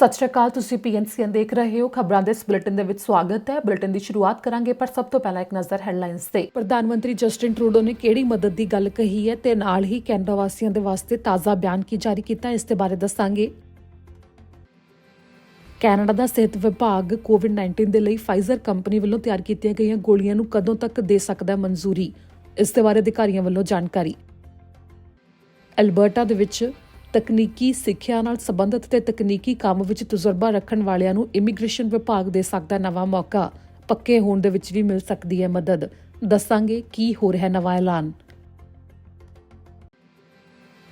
ਸਤਿ ਸ਼੍ਰੀ ਅਕਾਲ। ਤੁਸੀਂ PNCN ਦੇਖ ਰਹੇ ਹੋ। ਖਬਰਾਂ ਦੇ ਇਸ ਬੁਲੇਟਿਨ ਦੇ ਵਿੱਚ ਸਵਾਗਤ ਹੈ। ਬੁਲੇਟਿਨ ਦੀ ਸ਼ੁਰੂਆਤ ਕਰਾਂਗੇ, ਪਰ ਸਭ ਤੋਂ ਪਹਿਲਾਂ ਇੱਕ ਨਜ਼ਰ ਹੈਡਲਾਈਨਸ ਤੇ। ਪ੍ਰਧਾਨ ਮੰਤਰੀ ਜਸਟਿਨ ਟਰੂਡੋ ਨੇ ਕਿਹੜੀ ਮਦਦ ਦੀ ਗੱਲ ਕਹੀ ਹੈ ਤੇ ਨਾਲ ਹੀ ਕੈਨੇਡਾ ਵਾਸੀਆਂ ਦੇ ਵਾਸਤੇ ਤਾਜ਼ਾ ਬਿਆਨ ਕੀ ਜਾਰੀ ਕੀਤਾ, ਇਸ ਦੇ ਬਾਰੇ ਦੱਸਾਂਗੇ। ਕੈਨੇਡਾ ਦਾ ਸਿਹਤ ਵਿਭਾਗ ਕੋਵਿਡ-19 ਦੇ ਲਈ ਫਾਈਜ਼ਰ ਕੰਪਨੀ ਵੱਲੋਂ ਤਿਆਰ ਕੀਤੀਆਂ ਗਈਆਂ ਗੋਲੀਆਂ ਨੂੰ ਕਦੋਂ ਤੱਕ ਦੇ ਸਕਦਾ ਹੈ ਮਨਜ਼ੂਰੀ, ਇਸ ਦੇ ਬਾਰੇ ਅਧਿਕਾਰੀਆਂ ਵੱਲੋਂ ਜਾਣਕਾਰੀ। ਐਲਬਰਟਾ ਦੇ ਵਿੱਚ ਤਕਨੀਕੀ ਸਿੱਖਿਆ ਨਾਲ ਸੰਬੰਧਿਤ ਤੇ ਤਕਨੀਕੀ ਕੰਮ ਵਿੱਚ ਤਜਰਬਾ ਰੱਖਣ ਵਾਲਿਆਂ ਨੂੰ ਇਮੀਗ੍ਰੇਸ਼ਨ ਵਿਭਾਗ ਦੇ ਸਕਦਾ ਨਵਾਂ ਮੌਕਾ, ਪੱਕੇ ਹੋਣ ਦੇ ਵਿੱਚ ਵੀ ਮਿਲ ਸਕਦੀ ਹੈ ਮਦਦ। ਦੱਸਾਂਗੇ ਕੀ ਹੋ ਰਿਹਾ ਨਵਾਂ ਐਲਾਨ।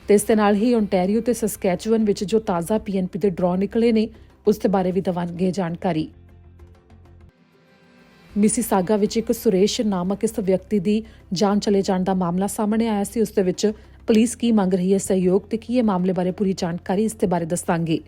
ਤੇ ਇਸ ਦੇ ਨਾਲ ਹੀ ਓਨਟਾਰੀਓ ਤੇ ਸਸਕੈਚੁਅਨ ਵਿੱਚ ਜੋ ਤਾਜ਼ਾ PNP ਦੇ ਡਰਾਅ ਨਿਕਲੇ ਨੇ, ਉਸ ਦੇ ਬਾਰੇ ਵੀ ਦੇਵਾਂਗੇ ਜਾਣਕਾਰੀ। ਮਿਸੀਸਾਗਾ ਵਿੱਚ ਇੱਕ ਸੁਰੇਸ਼ ਨਾਮਕ ਇਸ ਵਿਅਕਤੀ ਦੀ ਜਾਨ ਚਲੇ ਜਾਣ ਦਾ ਮਾਮਲਾ ਸਾਹਮਣੇ ਆਇਆ ਸੀ। ਉਸ ਦੇ ਵਿੱਚ ਪੁਲਿਸ ਕੀ ਮੰਗ ਰਹੀ ਹੈ ਸਹਿਯੋਗ ਤੇ ਕੀ ਇਹ ਮਾਮਲੇ ਬਾਰੇ ਪੂਰੀ ਜਾਣਕਾਰੀ, ਇਸ ਦੇ ਬਾਰੇ ਦੱਸਾਂਗੇ।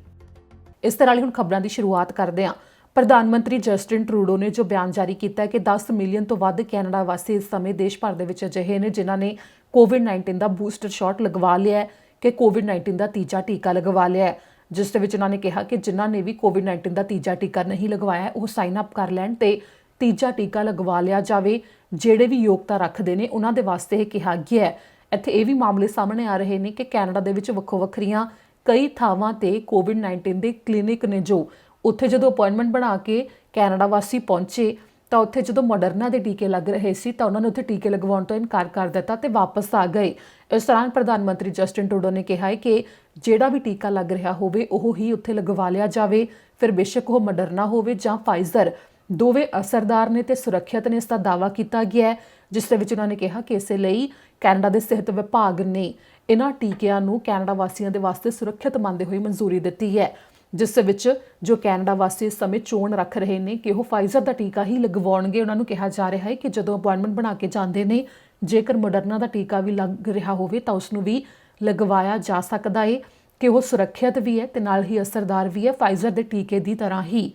ਇਸ ਤਰ੍ਹਾਂ ਹੀ ਹੁਣ ਖਬਰਾਂ ਦੀ ਸ਼ੁਰੂਆਤ ਕਰਦੇ ਹਾਂ। ਪ੍ਰਧਾਨ ਮੰਤਰੀ ਜਸਟਿਨ ਟਰੂਡੋ ਨੇ ਜੋ ਬਿਆਨ ਜਾਰੀ ਕੀਤਾ ਹੈ ਕਿ 10 ਮਿਲੀਅਨ ਤੋਂ ਵੱਧ ਕੈਨੇਡਾ ਵਾਸੀ ਇਸ ਸਮੇਂ ਦੇਸ਼ ਭਰ ਦੇ ਵਿੱਚ ਅਜਿਹੇ ਨੇ ਜਿਨ੍ਹਾਂ ਨੇ ਕੋਵਿਡ-19 ਦਾ ਬੂਸਟਰ ਸ਼ਾਟ ਲਗਵਾ ਲਿਆ ਹੈ ਕਿ ਕੋਵਿਡ-19 ਦਾ ਤੀਜਾ ਟੀਕਾ ਲਗਵਾ ਲਿਆ ਹੈ, ਜਿਸ ਦੇ ਵਿੱਚ ਉਹਨਾਂ ਨੇ ਕਿਹਾ ਕਿ ਜਿਨ੍ਹਾਂ ਨੇ ਵੀ ਕੋਵਿਡ-19 ਦਾ ਤੀਜਾ ਟੀਕਾ ਨਹੀਂ ਲਗਵਾਇਆ ਉਹ ਸਾਈਨ ਅਪ ਕਰ ਲੈਣ ਤੇ ਤੀਜਾ ਟੀਕਾ ਲਗਵਾ ਲਿਆ ਜਾਵੇ। ਜਿਹੜੇ ਵੀ ਯੋਗਤਾ ਰੱਖਦੇ ਨੇ ਉਹਨਾਂ ਦੇ ਵਾਸਤੇ ਇਹ ਕਿਹਾ ਗਿਆ ਹੈ। ਇੱਥੇ ਇਹ ਵੀ ਮਾਮਲੇ ਸਾਹਮਣੇ ਆ ਰਹੇ ਨੇ ਕਿ ਕੈਨੇਡਾ ਦੇ ਵਿੱਚ ਵੱਖੋ-ਵੱਖਰੀਆਂ ਕਈ ਥਾਵਾਂ ਤੇ ਕੋਵਿਡ-19 ਦੇ ਕਲੀਨਿਕ ਨੇ, ਜੋ ਉੱਥੇ ਜਦੋਂ ਅਪਾਇੰਟਮੈਂਟ ਬਣਾ ਕੇ ਕੈਨੇਡਾ ਵਾਸੀ ਪਹੁੰਚੇ ਤਾਂ ਉੱਥੇ ਜਦੋਂ ਮੋਡਰਨਾ ਦੇ ਟੀਕੇ ਲੱਗ ਰਹੇ ਸੀ ਤਾਂ ਉਹਨਾਂ ਨੇ ਉੱਥੇ ਟੀਕੇ ਲਗਵਾਉਣ ਤੋਂ ਇਨਕਾਰ ਕਰ ਦਿੱਤਾ ਤੇ ਵਾਪਸ ਆ ਗਏ। ਇਸ ਦੌਰਾਨ ਪ੍ਰਧਾਨ ਮੰਤਰੀ ਜਸਟਿਨ ਟਰੂਡੋ ਨੇ ਕਿਹਾ ਹੈ ਕਿ ਜਿਹੜਾ ਵੀ ਟੀਕਾ ਲੱਗ ਰਿਹਾ ਹੋਵੇ ਉਹ ਹੀ ਉੱਥੇ ਲਗਵਾ ਲਿਆ ਜਾਵੇ, ਫਿਰ ਬੇਸ਼ੱਕ ਉਹ ਮੋਡਰਨਾ ਹੋਵੇ ਜਾਂ ਫਾਈਜ਼ਰ, ਦੋਵੇਂ ਅਸਰਦਾਰ ਨੇ ਤੇ ਸੁਰੱਖਿਅਤ ਨੇ, ਇਸ ਦਾ ਦਾਅਵਾ ਕੀਤਾ ਗਿਆ ਹੈ। ਜਿਸ ਦੇ ਵਿੱਚ ਉਹਨਾਂ ਨੇ ਕਿਹਾ ਕਿ ਇਸੇ ਲਈ ਕੈਨੇਡਾ ਦੇ ਸਿਹਤ ਵਿਭਾਗ ਨੇ ਇਹਨਾਂ ਟੀਕਿਆਂ ਨੂੰ ਕੈਨੇਡਾ ਵਾਸੀਆਂ ਦੇ ਵਾਸਤੇ ਸੁਰੱਖਿਅਤ ਮੰਨਦੇ ਹੋਏ ਮਨਜ਼ੂਰੀ ਦਿੱਤੀ ਹੈ, ਜਿਸ ਦੇ ਵਿੱਚ ਜੋ ਕੈਨੇਡਾ ਵਾਸੀ ਇਸ ਸਮੇਂ ਚੋਣ ਰੱਖ ਰਹੇ ਨੇ ਕਿ ਉਹ ਫਾਈਜ਼ਰ ਦਾ ਟੀਕਾ ਹੀ ਲਗਵਾਉਣਗੇ। ਉਹਨਾਂ ਨੂੰ ਕਿਹਾ ਜਾ ਰਿਹਾ ਹੈ ਕਿ ਜਦੋਂ ਅਪਾਇੰਟਮੈਂਟ ਬਣਾ ਕੇ ਜਾਂਦੇ ਨੇ, ਜੇਕਰ ਮੋਡਰਨਾ ਦਾ ਟੀਕਾ ਵੀ ਲੱਗ ਰਿਹਾ ਹੋਵੇ ਤਾਂ ਉਸ ਨੂੰ ਵੀ ਲਗਵਾਇਆ ਜਾ ਸਕਦਾ ਹੈ ਕਿ ਉਹ ਸੁਰੱਖਿਅਤ ਵੀ ਹੈ ਤੇ ਨਾਲ ਹੀ ਅਸਰਦਾਰ ਵੀ ਹੈ ਫਾਈਜ਼ਰ ਦੇ ਟੀਕੇ ਦੀ ਤਰ੍ਹਾਂ ਹੀ।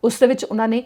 ਉਸ ਦੇ ਵਿੱਚ ਉਹਨਾਂ ਨੇ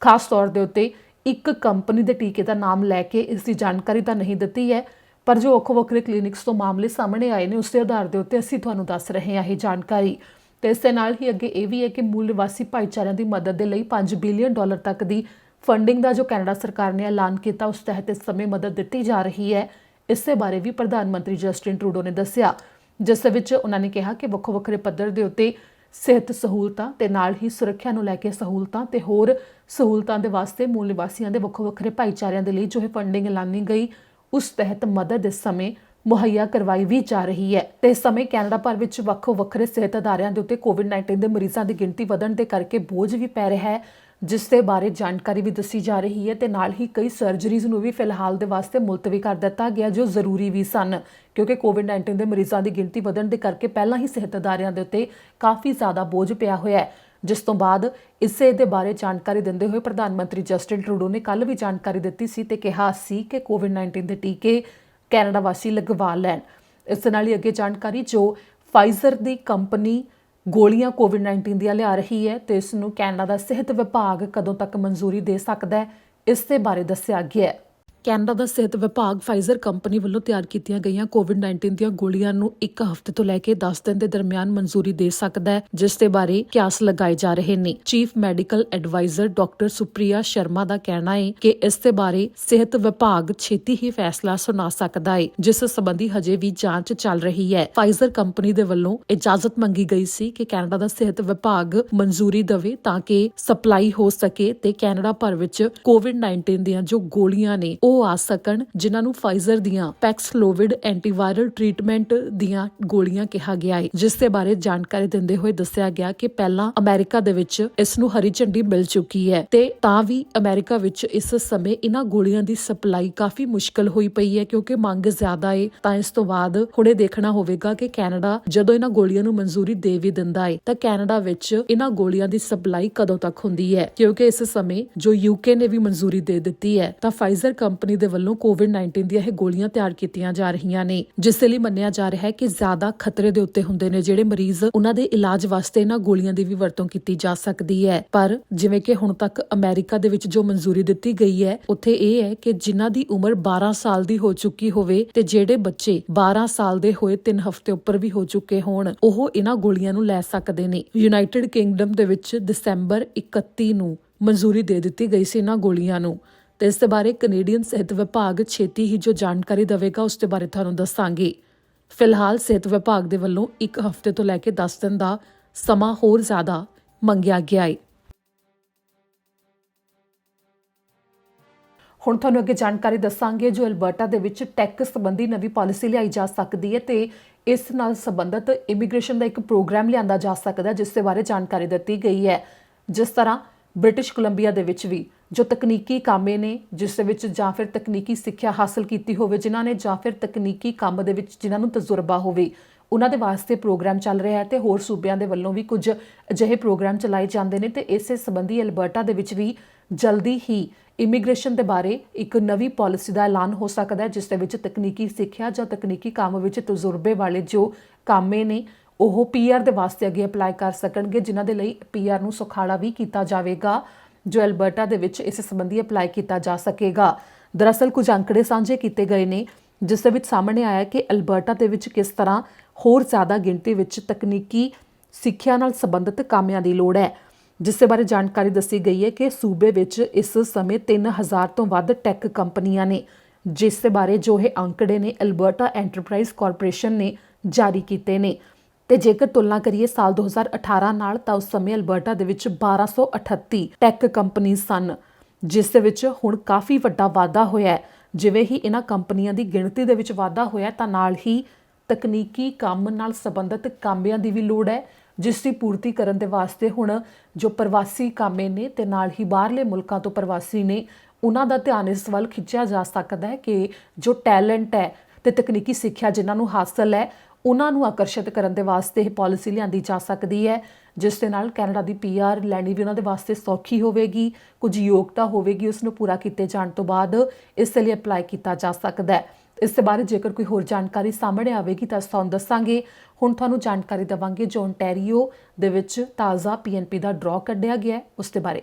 ਖਾਸ ਤੌਰ ਦੇ ਉੱਤੇ ਇੱਕ ਕੰਪਨੀ ਦੇ ਟੀਕੇ ਦਾ ਨਾਮ ਲੈ ਕੇ ਇਸ ਦੀ ਜਾਣਕਾਰੀ ਤਾਂ ਨਹੀਂ ਦਿੱਤੀ ਹੈ, ਪਰ ਜੋ ਵੱਖੋ-ਵੱਖਰੇ ਕਲੀਨਿਕਸ ਤੋਂ ਮਾਮਲੇ ਸਾਹਮਣੇ ਆਏ ਨੇ ਉਸ ਦੇ ਆਧਾਰ ਦੇ ਉੱਤੇ ਅਸੀਂ ਤੁਹਾਨੂੰ ਦੱਸ ਰਹੇ ਹਾਂ ਇਹ ਜਾਣਕਾਰੀ। ਤੇ ਇਸ ਦੇ ਨਾਲ ਹੀ ਅੱਗੇ ਇਹ ਵੀ ਹੈ ਕਿ ਮੂਲ ਨਿਵਾਸੀ ਭਾਈਚਾਰਿਆਂ ਦੀ ਮਦਦ ਦੇ ਲਈ $5 ਬਿਲੀਅਨ ਤੱਕ ਦੀ ਫੰਡਿੰਗ ਦਾ ਜੋ ਕੈਨੇਡਾ ਸਰਕਾਰ ਨੇ ਐਲਾਨ ਕੀਤਾ, ਉਸ ਤਹਿਤ ਇਸ ਸਮੇਂ ਮਦਦ ਦਿੱਤੀ ਜਾ ਰਹੀ ਹੈ। ਇਸ ਦੇ ਬਾਰੇ ਵੀ ਪ੍ਰਧਾਨ ਮੰਤਰੀ ਜਸਟਿਨ ਟਰੂਡੋ ਨੇ ਦੱਸਿਆ, ਜਿਸ ਦੇ ਵਿੱਚ ਉਹਨਾਂ ਨੇ ਕਿਹਾ ਕਿ ਵੱਖੋ-ਵੱਖਰੇ ਪੱਧਰ ਦੇ ਉੱਤੇ ਸਿਹਤ ਸਹੂਲਤਾਂ ਤੇ ਨਾਲ ਹੀ ਸੁਰੱਖਿਆ ਨੂੰ ਲੈ ਕੇ ਸਹੂਲਤਾਂ ਤੇ ਹੋਰ ਸਹੂਲਤਾਂ ਦੇ ਵਾਸਤੇ ਮੂਲ ਨਿਵਾਸੀਆਂ ਦੇ ਵੱਖੋ-ਵੱਖਰੇ ਭਾਈਚਾਰਿਆਂ ਦੇ ਲਈ ਜੋ ਇਹ ਫੰਡਿੰਗ ਐਲਾਨੀ ਗਈ, ਉਸ ਤਹਿਤ ਮਦਦ ਇਸ ਸਮੇਂ ਮੁਹੱਈਆ ਕਰਵਾਈ ਵੀ ਜਾ ਰਹੀ ਹੈ। ਤੇ ਇਸ ਸਮੇਂ ਕੈਨੇਡਾ ਭਰ ਵਿੱਚ ਵੱਖੋ-ਵੱਖਰੇ ਸਿਹਤ ਅਦਾਰਿਆਂ ਦੇ ਉੱਤੇ ਕੋਵਿਡ-19 ਦੇ ਮਰੀਜ਼ਾਂ ਦੀ ਗਿਣਤੀ ਵਧਣ ਦੇ ਕਰਕੇ ਬੋਝ ਵੀ ਪੈ ਰਿਹਾ ਹੈ, ਜਿਸ ਦੇ ਬਾਰੇ ਜਾਣਕਾਰੀ ਵੀ ਦੱਸੀ ਜਾ ਰਹੀ ਹੈ। ਤੇ ਨਾਲ ਹੀ ਕਈ ਸਰਜਰੀਜ਼ ਨੂੰ ਵੀ ਫਿਲਹਾਲ ਦੇ ਵਾਸਤੇ ਮੁਲਤਵੀ ਕਰ ਦਿੱਤਾ ਗਿਆ ਜੋ ਜ਼ਰੂਰੀ ਵੀ ਸਨ, ਕਿਉਂਕਿ ਕੋਵਿਡ-19 ਦੇ ਮਰੀਜ਼ਾਂ ਦੀ ਗਿਣਤੀ ਵਧਣ ਦੇ ਕਰਕੇ ਪਹਿਲਾਂ ਹੀ ਸਿਹਤ ਅਦਾਰਿਆਂ ਦੇ ਉੱਤੇ ਕਾਫੀ ਜ਼ਿਆਦਾ ਬੋਝ ਪਿਆ ਹੋਇਆ ਹੈ। ਜਿਸ ਤੋਂ ਬਾਅਦ ਇਸੇ ਦੇ ਬਾਰੇ ਜਾਣਕਾਰੀ ਦਿੰਦੇ ਹੋਏ ਪ੍ਰਧਾਨ ਮੰਤਰੀ ਜਸਟਿਨ ਟਰੂਡੋ ਨੇ ਕੱਲ੍ਹ ਵੀ ਜਾਣਕਾਰੀ ਦਿੱਤੀ ਸੀ ਤੇ ਕਿਹਾ ਸੀ ਕਿ ਕੋਵਿਡ-19 ਦੇ ਟੀਕੇ ਕੈਨੇਡਾ ਵਾਸੀ ਲਗਵਾ ਲੈਣ। ਇਸ ਦੇ ਨਾਲ ਹੀ ਅੱਗੇ ਜਾਣਕਾਰੀ ਜੋ ਫਾਈਜ਼ਰ ਦੀ ਕੰਪਨੀ ਗੋਲੀਆਂ ਕੋਵਿਡ-19 ਦੀਆਂ ਲਿਆ ਰਹੀ ਹੈ ਤੇ ਇਸ ਨੂੰ ਕੈਨੇਡਾ ਦਾ ਸਿਹਤ ਵਿਭਾਗ ਕਦੋਂ ਤੱਕ ਮਨਜ਼ੂਰੀ ਦੇ ਸਕਦਾ ਹੈ, ਇਸ ਦੇ ਬਾਰੇ ਦੱਸਿਆ ਗਿਆ ਹੈ। ਕੈਨੇਡਾ ਦਾ ਸਿਹਤ ਵਿਭਾਗ ਫਾਈਜ਼ਰ ਕੰਪਨੀ ਵੱਲੋਂ ਤਿਆਰ ਕੀਤੀਆਂ ਗਈਆਂ ਕੋਵਿਡ-19 ਦੀਆਂ ਗੋਲੀਆਂ ਨੂੰ 1 ਹਫ਼ਤੇ ਤੋਂ ਲੈ ਕੇ 10 ਦਿਨ ਦੇ ਦਰਮਿਆਨ ਮਨਜ਼ੂਰੀ ਦੇ ਸਕਦਾ ਹੈ, ਜਿਸ ਦੇ ਬਾਰੇ ਕਿਆਸ ਲਗਾਏ ਜਾ ਰਹੇ ਨੇ। Chief medical adviser doctor Supriya Sharma ਦਾ ਕਹਿਣਾ ਹੈ ਕਿ ਇਸ ਦੇ ਬਾਰੇ ਸਿਹਤ ਵਿਭਾਗ ਛੇਤੀ ਹੀ ਫੈਸਲਾ ਸੁਣਾ ਸਕਦਾ ਹੈ, ਜਿਸ ਸੰਬੰਧੀ ਹਜੇ ਵੀ ਜਾਂਚ ਚੱਲ ਰਹੀ ਹੈ। ਫਾਈਜ਼ਰ ਕੰਪਨੀ ਦੇ ਵੱਲੋਂ ਇਜਾਜ਼ਤ ਮੰਗੀ ਗਈ ਸੀ ਕਿ ਕੈਨੇਡਾ ਦਾ ਸਿਹਤ ਵਿਭਾਗ ਮਨਜ਼ੂਰੀ ਦੇਵੇ ਤਾਂ ਕਿ ਸਪਲਾਈ ਹੋ ਸਕੇ ਤੇ ਕੈਨੇਡਾ ਭਰ ਵਿੱਚ ਕੋਵਿਡ-19 ਦੀਆਂ ਜੋ ਗੋਲੀਆਂ ਨੇ ਉਹ ਆ ਸਕਣ, ਜਿਨ੍ਹਾਂ ਨੂੰ ਫਾਈਜ਼ਰ ਦੀਆਂ ਪੈਕਸਲੋਵਿਡ ਐਂਟੀਵਾਇਰਲ ਟ੍ਰੀਟਮੈਂਟ ਦੀਆਂ ਗੋਲੀਆਂ ਕਿਹਾ ਗਿਆ ਹੈ। ਜਿਸ ਦੇ ਬਾਰੇ ਜਾਣਕਾਰੀ ਦਿੰਦੇ ਹੋਏ ਦੱਸਿਆ ਗਿਆ ਕਿ ਪਹਿਲਾਂ ਅਮਰੀਕਾ ਦੇ ਵਿੱਚ ਇਸ ਨੂੰ ਹਰੀ ਝੰਡੀ ਮਿਲ ਚੁੱਕੀ ਹੈ ਤੇ ਤਾਂ ਵੀ ਅਮਰੀਕਾ ਵਿੱਚ ਇਸ ਸਮੇਂ ਇਹਨਾਂ ਗੋਲੀਆਂ ਦੀ ਸਪਲਾਈ ਕਾਫੀ ਮੁਸ਼ਕਲ ਹੋਈ ਪਈ ਹੈ, ਕਿਉਂਕਿ ਮੰਗ ਜ਼ਿਆਦਾ ਹੈ। ਤਾਂ ਇਸ ਤੋਂ ਬਾਅਦ ਹੁਣੇ ਦੇਖਣਾ ਹੋਵੇਗਾ ਕਿ ਕੈਨੇਡਾ ਜਦੋਂ ਇਹਨਾਂ ਗੋਲੀਆਂ ਨੂੰ ਮਨਜ਼ੂਰੀ ਦੇ ਵੀ ਦਿੰਦਾ ਹੈ ਤਾਂ ਕੈਨੇਡਾ ਵਿੱਚ ਇਹਨਾਂ ਗੋਲੀਆਂ ਦੀ ਸਪਲਾਈ ਕਦੋਂ ਤੱਕ ਹੁੰਦੀ ਹੈ, ਕਿਉਂਕਿ ਇਸ ਸਮੇਂ ਜੋ UK ਨੇ ਵੀ ਮਨਜ਼ੂਰੀ ਦੇ ਦਿੱਤੀ ਹੈ ਤਾਂ ਫਾਈਜ਼ਰ ਕੰਪਨੀ ਕੰਪਨੀ ਦੇ ਵੱਲੋਂ ਕੋਵਿਡ-19 ਦੀਆਂ ਇਹ ਗੋਲੀਆਂ ਤਿਆਰ ਕੀਤੀਆਂ ਜਾ ਰਹੀਆਂ ਨੇ, ਜਿਸ ਲਈ ਮੰਨਿਆ ਜਾ ਰਿਹਾ ਹੈ ਕਿ ਜ਼ਿਆਦਾ ਖਤਰੇ ਦੇ ਉੱਤੇ ਹੁੰਦੇ ਨੇ ਜਿਹੜੇ ਮਰੀਜ਼, ਉਹਨਾਂ ਦੇ ਇਲਾਜ ਵਾਸਤੇ ਇਹਨਾਂ ਗੋਲੀਆਂ ਦੀ ਵੀ ਵਰਤੋਂ ਕੀਤੀ ਜਾ ਸਕਦੀ ਹੈ। ਪਰ ਜਿਵੇਂ ਕਿ ਹੁਣ ਤੱਕ ਅਮਰੀਕਾ ਦੇ ਵਿੱਚ ਜੋ ਮਨਜ਼ੂਰੀ ਦਿੱਤੀ ਗਈ ਹੈ, ਉੱਥੇ ਇਹ ਹੈ ਕਿ ਜਿਨ੍ਹਾਂ ਦੀ ਉਮਰ 12 ਸਾਲ ਦੀ ਹੋ ਚੁੱਕੀ ਹੋਵੇ ਤੇ ਜਿਹੜੇ ਬੱਚੇ 12 ਸਾਲ ਦੇ ਹੋਏ 3 ਹਫ਼ਤੇ ਉੱਪਰ ਵੀ ਹੋ ਚੁੱਕੇ ਹੋਣ, ਉਹ ਇਹਨਾਂ ਗੋਲੀਆਂ ਨੂੰ ਲੈ ਸਕਦੇ ਨੇ। ਯੂਨਾਈਟਿਡ ਕਿੰਗਡਮ ਦੇ ਵਿੱਚ ਦਸੰਬਰ 31 ਨੂੰ ਮਨਜ਼ੂਰੀ ਦੇ ਦਿੱਤੀ ਗਈ ਸੀ ਇਹਨਾਂ ਗੋਲੀਆਂ ਨੂੰ, ਤੇ ਇਸ ਦੇ ਬਾਰੇ ਕੈਨੇਡੀਅਨ ਸਿਹਤ ਵਿਭਾਗ ਛੇਤੀ ਹੀ ਜੋ ਜਾਣਕਾਰੀ ਦੇਵੇਗਾ ਉਸ ਦੇ ਬਾਰੇ ਤੁਹਾਨੂੰ ਦੱਸਾਂਗੇ। ਫਿਲਹਾਲ ਸਿਹਤ ਵਿਭਾਗ ਦੇ ਵੱਲੋਂ 1 ਹਫ਼ਤੇ ਤੋਂ ਲੈ ਕੇ 10 ਦਿਨ ਦਾ ਸਮਾਂ ਹੋਰ ਜ਼ਿਆਦਾ ਮੰਗਿਆ ਗਿਆ ਹੈ। ਹੁਣ ਤੁਹਾਨੂੰ ਅੱਗੇ ਜਾਣਕਾਰੀ ਦੱਸਾਂਗੇ ਜੋ ਅਲਬਰਟਾ ਦੇ ਵਿੱਚ ਟੈਕ ਸੰਬੰਧੀ ਨਵੀਂ ਪਾਲਿਸੀ ਲਿਆਈ ਜਾ ਸਕਦੀ ਹੈ ਤੇ ਇਸ ਨਾਲ ਸੰਬੰਧਿਤ ਇਮੀਗ੍ਰੇਸ਼ਨ ਦਾ ਇੱਕ ਪ੍ਰੋਗਰਾਮ ਲਿਆਂਦਾ ਜਾ ਸਕਦਾ, ਜਿਸ ਦੇ ਬਾਰੇ ਜਾਣਕਾਰੀ ਦਿੱਤੀ ਗਈ ਹੈ। ਜਿਸ ਤਰ੍ਹਾਂ ਬ੍ਰਿਟਿਸ਼ ਕੋਲੰਬੀਆ ਦੇ ਵਿੱਚ ਵੀ ਜੋ ਤਕਨੀਕੀ ਕਾਮੇ ਨੇ, ਜਿਸ ਦੇ ਵਿੱਚ ਜਾਂ ਫਿਰ ਤਕਨੀਕੀ ਸਿੱਖਿਆ ਹਾਸਲ ਕੀਤੀ ਹੋਵੇ, ਜਿਨ੍ਹਾਂ ਨੇ ਜਾਂ ਫਿਰ ਤਕਨੀਕੀ ਕੰਮ ਦੇ ਵਿੱਚ ਜਿਨ੍ਹਾਂ ਨੂੰ ਤਜਰਬਾ ਹੋਵੇ, ਉਹਨਾਂ ਦੇ ਵਾਸਤੇ ਪ੍ਰੋਗਰਾਮ ਚੱਲ ਰਿਹਾ ਹੈ ਤੇ ਹੋਰ ਸੂਬਿਆਂ ਦੇ ਵੱਲੋਂ ਵੀ ਕੁਝ ਅਜਿਹੇ ਪ੍ਰੋਗਰਾਮ ਚਲਾਏ ਜਾਂਦੇ ਨੇ ਤੇ ਇਸੇ ਸੰਬੰਧੀ ਅਲਬਰਟਾ ਦੇ ਵਿੱਚ ਵੀ ਜਲਦੀ ਹੀ ਇਮੀਗ੍ਰੇਸ਼ਨ ਦੇ ਬਾਰੇ ਇੱਕ ਨਵੀਂ ਪਾਲਿਸੀ ਦਾ ਐਲਾਨ ਹੋ ਸਕਦਾ ਹੈ, ਜਿਸ ਦੇ ਵਿੱਚ ਤਕਨੀਕੀ ਸਿੱਖਿਆ ਜਾਂ ਤਕਨੀਕੀ ਕੰਮ ਵਿੱਚ ਤਜਰਬੇ ਵਾਲੇ ਜੋ ਕਾਮੇ ਨੇ ਉਹ ਪੀਆਰ ਦੇ ਵਾਸਤੇ ਅੱਗੇ ਅਪਲਾਈ ਕਰ ਸਕਣਗੇ, ਜਿਨ੍ਹਾਂ ਦੇ ਲਈ ਪੀਆਰ ਨੂੰ ਸੁਖਾਲਾ ਵੀ ਕੀਤਾ ਜਾਵੇਗਾ ਜੋ ਅਲਬਰਟਾ ਦੇ ਵਿੱਚ ਇਸ ਸੰਬੰਧੀ ਅਪਲਾਈ ਕੀਤਾ ਜਾ ਸਕੇਗਾ। ਦਰਅਸਲ ਕੁਝ ਅੰਕੜੇ ਸਾਂਝੇ ਕੀਤੇ ਗਏ ਨੇ, ਜਿਸ ਦੇ ਵਿੱਚ ਸਾਹਮਣੇ ਆਇਆ ਕਿ ਅਲਬਰਟਾ ਦੇ ਵਿੱਚ ਕਿਸ ਤਰ੍ਹਾਂ ਹੋਰ ਜ਼ਿਆਦਾ ਗਿਣਤੀ ਵਿੱਚ ਤਕਨੀਕੀ ਸਿੱਖਿਆ ਨਾਲ ਸੰਬੰਧਿਤ ਕਾਮਿਆਂ ਦੀ ਲੋੜ ਹੈ, ਜਿਸ ਦੇ ਬਾਰੇ ਜਾਣਕਾਰੀ ਦੱਸੀ ਗਈ ਹੈ ਕਿ ਸੂਬੇ ਵਿੱਚ ਇਸ ਸਮੇਂ 3000 ਤੋਂ ਵੱਧ ਟੈਕ ਕੰਪਨੀਆਂ ਨੇ, ਜਿਸ ਦੇ ਬਾਰੇ ਜੋ ਇਹ ਅੰਕੜੇ ਨੇ ਅਲਬਰਟਾ ਐਂਟਰਪ੍ਰਾਈਜ਼ ਕਾਰਪੋਰੇਸ਼ਨ ਨੇ ਜਾਰੀ ਕੀਤੇ ਨੇ। ਤੇ ਜੇਕਰ ਤੁਲਨਾ ਕਰੀਏ ਸਾਲ 2018 ਨਾਲ ਤਾਂ ਉਸ ਸਮੇਂ ਅਲਬਰਟਾ ਦੇ ਵਿੱਚ 1238 ਟੈਕ ਕੰਪਨੀਆਂ ਸਨ, ਜਿਸ ਦੇ ਵਿੱਚ ਹੁਣ ਕਾਫੀ ਵੱਡਾ ਵਾਧਾ ਹੋਇਆ ਹੈ। ਜਿਵੇਂ ਹੀ ਇਹਨਾਂ ਕੰਪਨੀਆਂ ਦੀ ਗਿਣਤੀ ਦੇ ਵਿੱਚ ਵਾਧਾ ਹੋਇਆ ਤਾਂ ਨਾਲ ਹੀ ਤਕਨੀਕੀ ਕੰਮ ਨਾਲ ਸੰਬੰਧਿਤ ਕਾਮਿਆਂ ਦੀ ਵੀ ਲੋੜ ਹੈ, ਜਿਸ ਦੀ ਪੂਰਤੀ ਕਰਨ ਦੇ ਵਾਸਤੇ ਹੁਣ ਜੋ ਪ੍ਰਵਾਸੀ ਕਾਮੇ ਨੇ ਤੇ ਨਾਲ ਹੀ ਬਾਹਰਲੇ ਮੁਲਕਾਂ ਤੋਂ ਪ੍ਰਵਾਸੀ ਨੇ, ਉਹਨਾਂ ਦਾ ਧਿਆਨ ਇਸ ਵੱਲ ਖਿੱਚਿਆ ਜਾ ਸਕਦਾ ਹੈ ਕਿ ਜੋ ਟੈਲੈਂਟ ਹੈ ਤੇ ਤਕਨੀਕੀ ਸਿੱਖਿਆ ਜਿਨ੍ਹਾਂ ਨੂੰ ਹਾਸਲ ਹੈ, ਉਹਨਾਂ ਨੂੰ ਆਕਰਸ਼ਿਤ ਕਰਨ ਦੇ ਵਾਸਤੇ ਇਹ ਪਾਲਿਸੀ ਲਿਆਂਦੀ ਜਾ ਸਕਦੀ ਹੈ, ਜਿਸ ਦੇ ਨਾਲ ਕੈਨੇਡਾ ਦੀ ਪੀਆਰ ਲੈਣੀ ਵੀ ਉਹਨਾਂ ਦੇ ਵਾਸਤੇ ਸੌਖੀ ਹੋਵੇਗੀ। ਕੁਝ ਯੋਗਤਾ ਹੋਵੇਗੀ ਉਸ ਨੂੰ ਪੂਰਾ ਕੀਤੇ ਜਾਣ ਤੋਂ ਬਾਅਦ ਇਸ ਲਈ ਅਪਲਾਈ ਕੀਤਾ ਜਾ ਸਕਦਾ ਹੈ। ਇਸ ਦੇ ਬਾਰੇ ਜੇਕਰ ਕੋਈ ਹੋਰ ਜਾਣਕਾਰੀ ਸਾਹਮਣੇ ਆਵੇਗੀ ਤਾਂ ਤੁਹਾਨੂੰ ਦੱਸਾਂਗੇ। ਹੁਣ ਤੁਹਾਨੂੰ ਜਾਣਕਾਰੀ ਦੇਵਾਂਗੇ ਜੋ ਓਨਟਾਰੀਓ ਦੇ ਵਿੱਚ ਤਾਜ਼ਾ ਪੀਐਨਪੀ ਦਾ ਡਰਾਅ ਕੱਢਿਆ ਗਿਆ ਉਸ ਦੇ ਬਾਰੇ।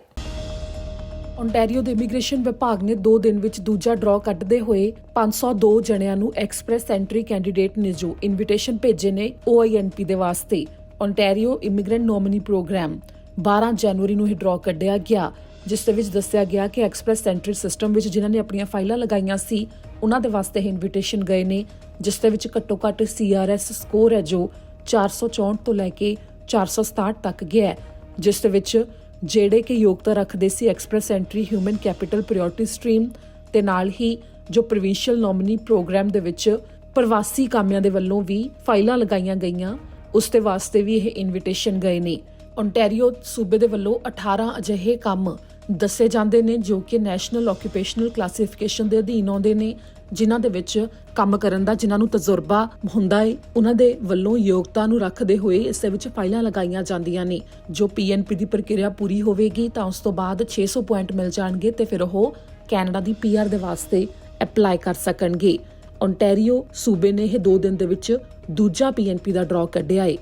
ਓਨਟਾਰੀਓ ਦੇ ਇਮੀਗ੍ਰੇਸ਼ਨ ਵਿਭਾਗ ਨੇ 2 ਦਿਨ ਵਿੱਚ ਦੂਜਾ ਡਰਾਅ ਕੱਢਦੇ ਹੋਏ 502 ਜਣਿਆਂ ਨੂੰ ਐਕਸਪ੍ਰੈਸ ਐਂਟਰੀ ਕੈਂਡੀਡੇਟ ਨੇ ਜੋ ਇਨਵੀਟੇਸ਼ਨ ਭੇਜੇ ਨੇ OINP ਦੇ ਵਾਸਤੇ। ਓਨਟਾਰੀਓ ਇਮੀਗ੍ਰੈਂਟ ਨੋਮਨੀ ਪ੍ਰੋਗਰਾਮ 12 ਜਨਵਰੀ ਨੂੰ ਇਹ ਡਰਾਅ ਕੱਢਿਆ ਗਿਆ, ਜਿਸ ਦੇ ਵਿੱਚ ਦੱਸਿਆ ਗਿਆ ਕਿ ਐਕਸਪ੍ਰੈਸ ਐਂਟਰੀ ਸਿਸਟਮ ਵਿੱਚ ਜਿਨ੍ਹਾਂ ਨੇ ਆਪਣੀਆਂ ਫਾਈਲਾਂ ਲਗਾਈਆਂ ਸੀ ਉਹਨਾਂ ਦੇ ਵਾਸਤੇ ਇਹ ਇਨਵੀਟੇਸ਼ਨ ਗਏ ਨੇ, ਜਿਸ ਦੇ ਵਿੱਚ ਘੱਟੋ ਘੱਟ CRS ਸਕੋਰ ਹੈ ਜੋ 464 ਤੋਂ ਲੈ ਕੇ 467 ਤੱਕ ਗਿਆ ਹੈ, ਜਿਸ ਦੇ ਵਿੱਚ ਜਿਹੜੇ ਕਿ ਯੋਗਤਾ ਰੱਖਦੇ ਸੀ express entry human capital priority stream ਤੇ ਨਾਲ ਹੀ ਜੋ ਪ੍ਰੋਵਿੰਸ਼ੀਅਲ ਨੋਮਨੀ ਪ੍ਰੋਗਰਾਮ ਦੇ ਵਿੱਚ ਪ੍ਰਵਾਸੀ ਕਾਮਿਆਂ ਦੇ ਵੱਲੋਂ ਵੀ ਫਾਈਲਾਂ ਲਗਾਈਆਂ ਗਈਆਂ, ਉਸ ਦੇ ਵਾਸਤੇ ਵੀ ਇਹ ਇਨਵੀਟੇਸ਼ਨ ਗਏ ਨੇ। ਓਨਟਾਰੀਓ ਸੂਬੇ ਦੇ ਵੱਲੋਂ 18 ਅਜਿਹੇ ਕੰਮ ਦੱਸੇ ਜਾਂਦੇ ਨੇ ਜੋ ਕਿ ਨੈਸ਼ਨਲ ਆਕੂਪੇਸ਼ਨਲ ਕਲਾਸੀਫਿਕੇਸ਼ਨ ਦੇ ਅਧੀਨ ਆਉਂਦੇ ਨੇ, ਜਿਨ੍ਹਾਂ ਦੇ ਵਿੱਚ ਕੰਮ ਕਰਨ ਦਾ ਜਿਨ੍ਹਾਂ ਨੂੰ ਤਜਰਬਾ ਹੁੰਦਾ ਹੈ, ਉਹਨਾਂ ਦੇ ਵੱਲੋਂ ਯੋਗਤਾ ਨੂੰ ਰੱਖਦੇ ਹੋਏ ਇਸ ਦੇ ਵਿੱਚ ਫਾਈਲਾਂ ਲਗਾਈਆਂ ਜਾਂਦੀਆਂ ਨੇ। ਜੋ PNP ਦੀ ਪ੍ਰਕਿਰਿਆ ਪੂਰੀ ਹੋਵੇਗੀ ਤਾਂ ਉਸ ਤੋਂ ਬਾਅਦ 600 ਪੁਆਇੰਟ ਮਿਲ ਜਾਣਗੇ ਤੇ ਫਿਰ ਉਹ ਕੈਨੇਡਾ ਦੀ PR ਦੇ ਵਾਸਤੇ ਅਪਲਾਈ ਕਰ ਸਕਣਗੇ। ਓਨਟਾਰੀਓ ਸੂਬੇ ਨੇ ਇਹ 2 ਦਿਨ ਦੇ ਵਿੱਚ ਦੂਜਾ PNP ਦਾ ਡਰਾਅ ਕੱਢਿਆ ਹੈ।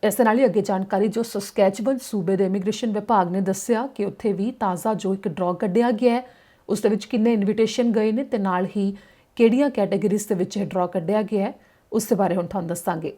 ਇਸ ਦੇ ਨਾਲ ਹੀ ਅੱਗੇ ਜਾਣਕਾਰੀ ਜੋ ਸਸਕੈਚੁਅਨ ਸੂਬੇ ਦੇ ਇਮੀਗ੍ਰੇਸ਼ਨ ਵਿਭਾਗ ਨੇ ਦੱਸਿਆ ਕਿ ਉੱਥੇ ਵੀ ਤਾਜ਼ਾ ਜੋ ਇੱਕ ਡਰਾਅ ਕੱਢਿਆ ਗਿਆ ਹੈ, ਉਸ ਦੇ ਵਿੱਚ ਕਿੰਨੇ ਇਨਵੀਟੇਸ਼ਨ ਗਏ ਨੇ ਤੇ ਨਾਲ ਹੀ ਕਿਹੜੀਆਂ ਕੈਟਾਗਰੀਜ਼ ਦੇ ਵਿੱਚ ਇਹ ਡਰਾਅ ਕੱਢਿਆ ਗਿਆ ਹੈ, ਉਸ ਦੇ ਬਾਰੇ ਹੁਣ ਤੁਹਾਨੂੰ ਦੱਸਾਂਗੇ।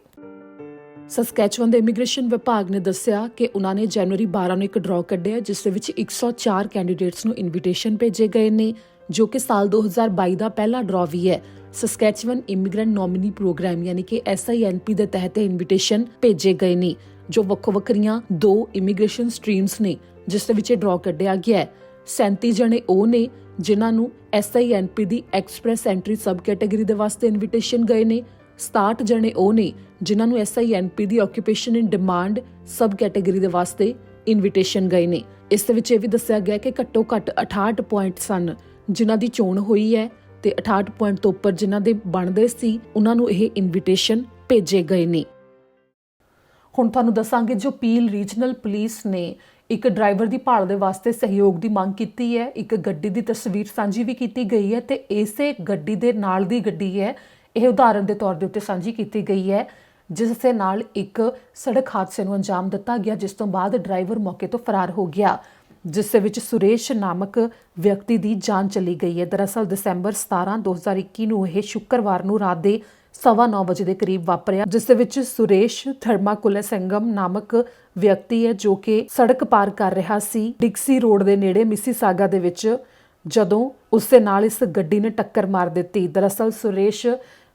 ਸਸਕੈਚੁਅਨ ਦੇ ਇਮੀਗ੍ਰੇਸ਼ਨ ਵਿਭਾਗ ਨੇ ਦੱਸਿਆ ਕਿ ਉਹਨਾਂ ਨੇ ਜਨਵਰੀ 12 ਨੂੰ ਇੱਕ ਡਰਾਅ ਕੱਢਿਆ, ਜਿਸ ਦੇ ਵਿੱਚ 104 ਕੈਂਡੀਡੇਟਸ ਨੂੰ ਇਨਵੀਟੇਸ਼ਨ ਭੇਜੇ ਗਏ ਨੇ, ਜੋ ਕਿ ਸਾਲ 2022 ਦਾ ਪਹਿਲਾ ਡਰਾਅ ਵੀ ਹੈ। ਸਸਕੈਚੁਅਨ ਇਮੀਗ੍ਰੈਂਟ ਨੋਮਨੀ ਪ੍ਰੋਗਰਾਮ ਯਾਨੀ ਕਿ SINP ਦੇ ਤਹਿਤ ਇਨਵੀਟੇਸ਼ਨ ਭੇਜੇ ਗਏ ਨੇ, ਜੋ ਵੱਖੋ-ਵੱਖਰੀਆਂ 2 ਇਮੀਗ੍ਰੇਸ਼ਨ ਸਟਰੀਮਸ ਨੇ, ਜਿਸ ਦੇ ਵਿੱਚ ਇਹ ਡਰਾਅ ਕੱਢਿਆ ਗਿਆ ਹੈ। 37 ਜਣੇ ਉਹ ਨੇ ਜਿਨ੍ਹਾਂ ਨੂੰ SINP ਦੀ ਐਕਸਪ੍ਰੈਸ ਐਂਟਰੀ ਸਬ ਕੈਟਾਗਰੀ ਦੇ ਵਾਸਤੇ ਇਨਵੀਟੇਸ਼ਨ ਗਏ ਨੇ। 67 ਜਣੇ ਉਹ ਨੇ ਜਿਨ੍ਹਾਂ ਨੂੰ SINP ਦੀ ਆਕੂਪੇਸ਼ਨ ਇਨ ਡਿਮਾਂਡ ਸਬ ਕੈਟਾਗਰੀ ਦੇ ਵਾਸਤੇ ਇਨਵੀਟੇਸ਼ਨ ਗਏ ਨੇ। ਇਸ ਦੇ ਵਿੱਚ ਇਹ ਵੀ ਦੱਸਿਆ ਗਿਆ ਕਿ ਘੱਟੋ ਘੱਟ 68 ਪੁਆਇੰਟ ਸਨ ਜਿਨ੍ਹਾਂ ਦੀ ਚੋਣ ਹੋਈ ਹੈ ਤੇ 68 ਪੁਆਇੰਟ ਤੋਂ ਉੱਪਰ ਜਿਨ੍ਹਾਂ ਦੇ ਬਣਦੇ ਸੀ ਉਹਨਾਂ ਨੂੰ ਇਹ ਇਨਵੀਟੇਸ਼ਨ ਭੇਜੇ ਗਏ ਨੇ। ਹੁਣ ਤੁਹਾਨੂੰ ਦੱਸਾਂਗੇ ਜੋ ਪੀਲ ਰੀਜਨਲ ਪੁਲਿਸ ਨੇ ਇੱਕ ਡਰਾਈਵਰ ਦੀ ਭਾਲ ਦੇ ਵਾਸਤੇ ਸਹਿਯੋਗ ਦੀ ਮੰਗ ਕੀਤੀ ਹੈ। ਇੱਕ ਗੱਡੀ ਦੀ ਤਸਵੀਰ ਸਾਂਝੀ ਵੀ ਕੀਤੀ ਗਈ ਹੈ ਤੇ ਇਸੇ ਗੱਡੀ ਦੇ ਨਾਲ ਦੀ ਗੱਡੀ ਹੈ, ਇਹ ਉਦਾਹਰਨ ਦੇ ਤੌਰ ਦੇ ਉੱਤੇ ਸਾਂਝੀ ਕੀਤੀ ਗਈ ਹੈ, ਜਿਸ ਦੇ ਨਾਲ ਇੱਕ ਸੜਕ ਹਾਦਸੇ ਨੂੰ ਅੰਜਾਮ ਦਿੱਤਾ ਗਿਆ, ਜਿਸ ਤੋਂ ਬਾਅਦ ਡਰਾਈਵਰ ਮੌਕੇ ਤੋਂ ਫਰਾਰ ਹੋ ਗਿਆ, ਜਿਸ ਦੇ ਵਿੱਚ ਸੁਰੇਸ਼ ਨਾਮਕ ਵਿਅਕਤੀ ਦੀ ਜਾਨ ਚਲੀ ਗਈ ਹੈ। ਦਰਅਸਲ ਦਸੰਬਰ 17, 2021 ਨੂੰ ਇਹ ਸ਼ੁੱਕਰਵਾਰ ਨੂੰ ਰਾਤ ਦੇ 9:15 ਵਜੇ ਦੇ ਕਰੀਬ ਵਾਪਰਿਆ, ਜਿਸ ਦੇ ਵਿੱਚ ਸੁਰੇਸ਼ ਥਰਮਾਕੁਲਸੰਗਮ ਨਾਮਕ ਵਿਅਕਤੀ ਹੈ ਜੋ ਕਿ ਸੜਕ ਪਾਰ ਕਰ ਰਿਹਾ ਸੀ ਡਿਕਸੀ ਰੋਡ ਦੇ ਨੇੜੇ ਮਿਸੀਸਾਗਾ ਦੇ ਵਿੱਚ, ਜਦੋਂ ਉਸ ਦੇ ਨਾਲ ਇਸ ਗੱਡੀ ਨੇ ਟੱਕਰ ਮਾਰ ਦਿੱਤੀ। ਦਰਅਸਲ ਸੁਰੇਸ਼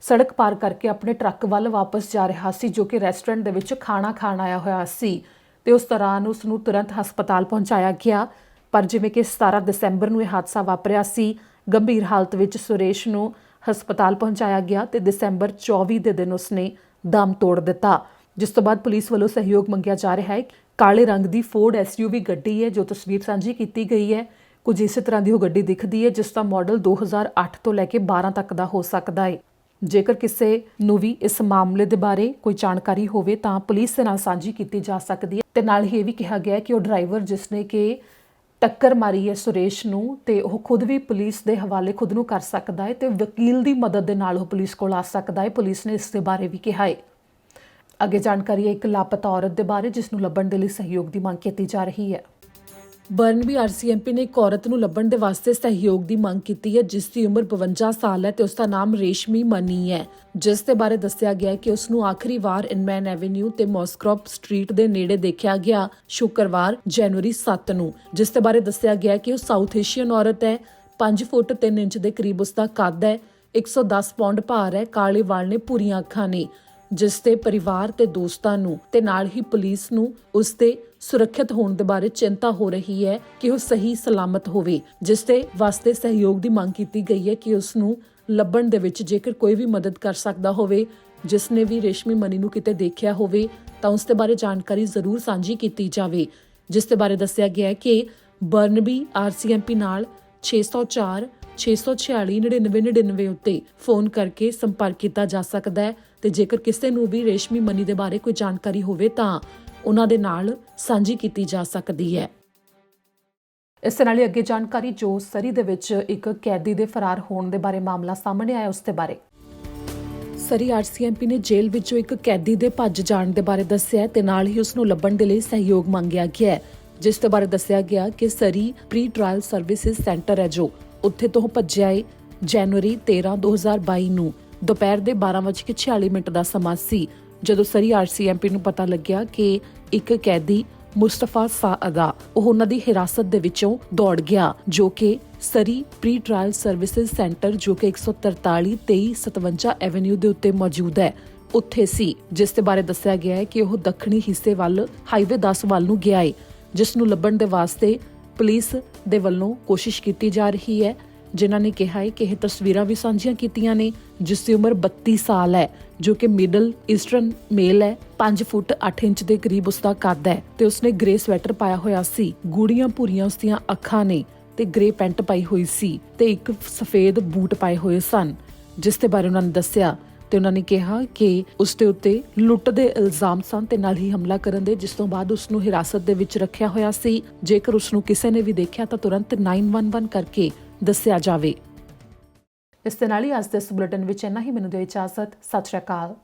ਸੜਕ ਪਾਰ ਕਰਕੇ ਆਪਣੇ ਟਰੱਕ ਵੱਲ ਵਾਪਸ ਜਾ ਰਿਹਾ ਸੀ, ਜੋ ਕਿ ਰੈਸਟੋਰੈਂਟ ਦੇ ਵਿੱਚ ਖਾਣਾ ਖਾਣ ਆਇਆ ਹੋਇਆ ਸੀ ਤੇ ਉਸ ਦੌਰਾਨ ਉਸ ਨੂੰ ਤੁਰੰਤ ਹਸਪਤਾਲ ਪਹੁੰਚਾਇਆ ਗਿਆ। ਪਰ ਜਿਵੇਂ ਕਿ 17 ਦਸੰਬਰ ਨੂੰ ਇਹ ਹਾਦਸਾ ਵਾਪਰਿਆ ਸੀ, ਗੰਭੀਰ ਹਾਲਤ ਵਿੱਚ ਸੁਰੇਸ਼ ਨੂੰ ਹਸਪਤਾਲ ਪਹੁੰਚਾਇਆ ਗਿਆ ਤੇ ਦਸੰਬਰ 24 ਦੇ ਦਿਨ ਉਸਨੇ ਦਮ ਤੋੜ ਦਿੱਤਾ, ਜਿਸ ਤੋਂ ਬਾਅਦ ਪੁਲਿਸ ਵੱਲੋਂ ਸਹਿਯੋਗ ਮੰਗਿਆ ਜਾ ਰਿਹਾ ਹੈ। ਕਾਲੇ ਰੰਗ ਦੀ ਫੋਰਡ SUV ਗੱਡੀ ਹੈ ਜੋ ਤਸਵੀਰ ਸਾਂਝੀ ਕੀਤੀ ਗਈ ਹੈ। ਕੁਝ ਇਸੇ ਤਰ੍ਹਾਂ ਦੀ ਉਹ ਗੱਡੀ ਦਿਖਦੀ ਹੈ ਜਿਸ ਦਾ ਮਾਡਲ 2008 ਤੋਂ ਲੈ ਕੇ 12 ਤੱਕ ਦਾ ਹੋ ਸਕਦਾ ਹੈ। ਜੇਕਰ ਕਿਸੇ ਨੂੰ ਵੀ ਇਸ ਮਾਮਲੇ ਦੇ ਬਾਰੇ ਕੋਈ ਜਾਣਕਾਰੀ ਹੋਵੇ ਤਾਂ ਪੁਲਿਸ ਦੇ ਨਾਲ ਸਾਂਝੀ ਕੀਤੀ ਜਾ ਸਕਦੀ ਹੈ। ਤੇ ਨਾਲ ਹੀ ਇਹ ਵੀ ਕਿਹਾ ਗਿਆ ਕਿ ਉਹ ਡਰਾਈਵਰ ਜਿਸਨੇ ਕਿ ਟੱਕਰ ਮਾਰੀ ਹੈ ਸੁਰੇਸ਼ ਨੂੰ, ਤੇ ਉਹ ਖੁਦ ਵੀ ਪੁਲਿਸ ਦੇ ਹਵਾਲੇ ਖੁਦ ਨੂੰ ਕਰ ਸਕਦਾ ਹੈ ਤੇ ਵਕੀਲ ਦੀ ਮਦਦ ਦੇ ਨਾਲ ਉਹ ਪੁਲਿਸ ਕੋਲ ਆ ਸਕਦਾ ਹੈ। ਪੁਲਿਸ ਨੇ ਇਸ ਦੇ ਬਾਰੇ ਵੀ ਕਿਹਾ ਹੈ। ਅੱਗੇ ਜਾਣਕਾਰੀ ਹੈ ਇੱਕ ਲਾਪਤਾ ਔਰਤ ਦੇ ਬਾਰੇ, ਜਿਸ ਨੂੰ ਲੱਭਣ ਦੇ ਲਈ ਸਹਿਯੋਗ ਦੀ ਮੰਗ ਕੀਤੀ ਜਾ ਰਹੀ ਹੈ। ਬਰਨਬੀ RCMP ਨੇ ਇੱਕ ਔਰਤ ਨੂੰ ਲੱਭਣ ਦੇ ਵਾਸਤੇ ਸਹਿਯੋਗ ਦੀ ਮੰਗ ਕੀਤੀ ਹੈ, ਜਿਸ ਦੀ ਉਮਰ 52 ਸਾਲ ਹੈ ਤੇ ਉਸ ਦਾ ਨਾਮ ਰੇਸ਼ਮੀ ਮਨੀ ਹੈ, ਜਿਸ ਦੇ ਬਾਰੇ ਦੱਸਿਆ ਗਿਆ ਹੈ ਕਿ ਉਸ ਨੂੰ ਆਖਰੀ ਵਾਰ ਇਨਮੈਨ ਐਵੇਨਿਊ ਤੇ ਮੌਸਕ੍ਰੌਪ ਸਟਰੀਟ ਦੇ ਨੇੜੇ ਦੇਖਿਆ ਗਿਆ ਸ਼ੁੱਕਰਵਾਰ ਜਨਵਰੀ 7 ਨੂੰ, ਜਿਸ ਦੇ ਬਾਰੇ ਦੱਸਿਆ ਗਿਆ ਕਿ ਉਹ ਸਾਊਥ ਏਸ਼ੀਅਨ ਔਰਤ ਹੈ, 5 ਫੁੱਟ 3 ਇੰਚ ਦੇ ਕਰੀਬ ਉਸ ਦਾ ਕੱਦ ਹੈ, 110 ਪੌਂਡ ਭਾਰ ਹੈ, ਕਾਲੇ ਵਾਲ ਨੇ, ਭੂਰੀਆਂ ਅੱਖਾਂ ਨੇ, ਜਿਸ ਦੇ ਪਰਿਵਾਰ ਤੇ ਦੋਸਤਾਂ ਨੂੰ ਤੇ ਨਾਲ ਹੀ ਪੁਲਿਸ ਨੂੰ ਉਸ ਦੇ ਸੁਰੱਖਿਅਤ ਹੋਣ ਦੇ ਬਾਰੇ ਚਿੰਤਾ ਹੋ ਰਹੀ ਹੈ ਕਿ ਉਹ ਸਹੀ ਸਲਾਮਤ ਹੋਵੇ, ਜਿਸ ਦੇ ਵਾਸਤੇ ਸਹਿਯੋਗ ਦੀ ਮੰਗ ਕੀਤੀ ਗਈ ਹੈ ਕਿ ਉਸ ਨੂੰ ਲੱਭਣ ਦੇ ਵਿੱਚ ਜੇਕਰ ਕੋਈ ਵੀ ਮਦਦ ਕਰ ਸਕਦਾ ਹੋਵੇ, ਜਿਸ ਨੇ ਵੀ ਰੇਸ਼ਮੀ ਮਨੀ ਨੂੰ ਕਿਤੇ ਦੇਖਿਆ ਹੋਵੇ ਤਾਂ ਉਸ ਦੇ ਬਾਰੇ ਜਾਣਕਾਰੀ ਜ਼ਰੂਰ ਸਾਂਝੀ ਕੀਤੀ ਜਾਵੇ। ਜਿਸ ਦੇ ਬਾਰੇ ਦੱਸਿਆ ਗਿਆ ਹੈ ਕਿ ਬਰਨਬੀ RCMP ਨਾਲ 604 646 9999 ਉੱਤੇ ਫੋਨ ਕਰਕੇ ਸੰਪਰਕ ਕੀਤਾ ਜਾ ਸਕਦਾ ਹੈ ਤੇ ਜੇਕਰ ਕਿਸੇ ਨੂੰ ਵੀ ਰੇਸ਼ਮੀ ਮਨੀ ਦੇ ਬਾਰੇ ਕੋਈ ਜਾਣਕਾਰੀ ਹੋਵੇ ਤਾਂ ਉਹਨਾਂ ਦੇ ਨਾਲ ਸਾਂਝੀ ਕੀਤੀ ਜਾ ਸਕਦੀ ਹੈ। ਇਸ ਦੇ ਨਾਲ ਹੀ ਅੱਗੇ ਜਾਣਕਾਰੀ ਜੋ ਸਰੀ ਦੇ ਵਿੱਚ ਇੱਕ ਕੈਦੀ ਦੇ ਫਰਾਰ ਹੋਣ ਦੇ ਬਾਰੇ ਮਾਮਲਾ ਸਾਹਮਣੇ ਆਇਆ, ਉਸ ਦੇ ਬਾਰੇ ਸਰੀ RCMP ਨੇ ਜੇਲ੍ਹ ਵਿੱਚੋਂ ਇੱਕ ਕੈਦੀ ਦੇ ਭੱਜ ਜਾਣ ਦੇ ਬਾਰੇ ਦੱਸਿਆ ਤੇ ਨਾਲ ਹੀ ਉਸ ਨੂੰ ਲੱਭਣ ਦੇ ਲਈ ਸਹਿਯੋਗ ਮੰਗਿਆ ਗਿਆ ਹੈ, ਜਿਸ ਦੇ ਬਾਰੇ ਦੱਸਿਆ ਗਿਆ ਕਿ ਸਰੀ ਪ੍ਰੀ ਟ੍ਰਾਇਲ ਸਰਵਿਸਿਜ਼ ਸੈਂਟਰ ਹੈ ਜੋ ਉੱਥੇ ਤੋਂ ਭੱਜਿਆ ਹੈ। ਜਨਵਰੀ 13, 2022 ਨੂੰ ਦੁਪਹਿਰ ਦੇ 12:46 ਦਾ ਸਮਾਂ ਸੀ ਜਦੋਂ ਸਰੀ RCMP ਨੂੰ ਪਤਾ ਲੱਗਿਆ ਕਿ ਇੱਕ ਕੈਦੀ ਮੁਸਤਫਾ ਸਾਅਦਾ ਉਹ ਉਹਨਾਂ ਦੀ ਹਿਰਾਸਤ ਦੇ ਵਿੱਚੋਂ ਦੌੜ ਗਿਆ, ਜੋ ਕਿ ਸਰੀ ਪ੍ਰੀ ਟ੍ਰਾਇਲ ਸਰਵਿਸਿਜ਼ ਸੈਂਟਰ ਜੋ ਕਿ 143 2357 ਐਵੇਨਿਊ ਦੇ ਉੱਤੇ ਮੌਜੂਦ ਹੈ ਉੱਥੇ ਸੀ, ਜਿਸ ਦੇ ਬਾਰੇ ਦੱਸਿਆ ਗਿਆ ਹੈ ਕਿ ਉਹ ਦੱਖਣੀ ਹਿੱਸੇ ਵੱਲ ਹਾਈਵੇ 10 ਵੱਲ ਨੂੰ ਗਿਆ ਹੈ, ਜਿਸ ਨੂੰ ਲੱਭਣ ਦੇ ਵਾਸਤੇ ਪੁਲਿਸ ਦੇ ਵੱਲੋਂ ਕੋਸ਼ਿਸ਼ ਕੀਤੀ ਜਾ ਰਹੀ ਹੈ। ਜਿਨ੍ਹਾਂ ਨੇ ਕਿਹਾ ਹੈ ਕਿ ਇਹ ਤਸਵੀਰਾਂ ਵੀ ਸਾਂਝੀਆਂ ਕੀਤੀਆਂ ਨੇ, ਜਿਸ ਦੀ ਉਮਰ 32 ਸਾਲ ਹੈ, ਜੋ ਕਿ ਮਿਡਲ ਈਸਟਰਨ ਮੇਲ ਹੈ, 5 ਫੁੱਟ 8 ਇੰਚ ਦੇ ਕਰੀਬ ਉਸ ਦਾ ਕੱਦ ਹੈ ਤੇ ਉਸਨੇ ਗ੍ਰੇ ਸਵੈਟਰ ਪਾਇਆ ਹੋਇਆ ਸੀ, ਗੂੜੀਆਂ ਭੂਰੀਆਂ ਉਸ ਦੀਆਂ ਅੱਖਾਂ ਨੇ ਤੇ ਗ੍ਰੇ ਪੈਂਟ ਪਾਈ ਹੋਈ ਸੀ ਤੇ ਇੱਕ ਸਫੇਦ ਬੂਟ ਪਾਏ ਹੋਏ ਸਨ, ਜਿਸ ਦੇ ਬਾਰੇ ਉਹਨਾਂ ਨੇ ਦੱਸਿਆ ਤੇ ਉਹਨਾਂ ਨੇ ਕਿਹਾ ਕਿ ਉਸ ਦੇ ਉੱਤੇ ਲੁੱਟ ਦੇ ਇਲਜ਼ਾਮ ਸਨ ਤੇ ਨਾਲ ਹੀ ਹਮਲਾ ਕਰਨ ਦੇ, ਜਿਸ ਤੋਂ ਬਾਅਦ ਉਸ ਨੂੰ ਹਿਰਾਸਤ ਦੇ ਵਿੱਚ ਰੱਖਿਆ ਹੋਇਆ ਸੀ। ਜੇਕਰ ਉਸ ਨੂੰ ਕਿਸੇ ਨੇ ਵੀ ਦੇਖਿਆ ਤਾਂ ਤੁਰੰਤ 911 ਕਰਕੇ ਦੱਸਿਆ ਜਾਵੇ। ਇਸ ਦੇ ਨਾਲ ਹੀ ਅੱਜ ਦੇ ਬੁਲੇਟਿਨ ਵਿੱਚ ਇੰਨਾ ਹੀ। ਮੈਨੂੰ ਦਿਓ ਇਜਾਜ਼ਤ। ਸਤਿ ਸ਼੍ਰੀ ਅਕਾਲ।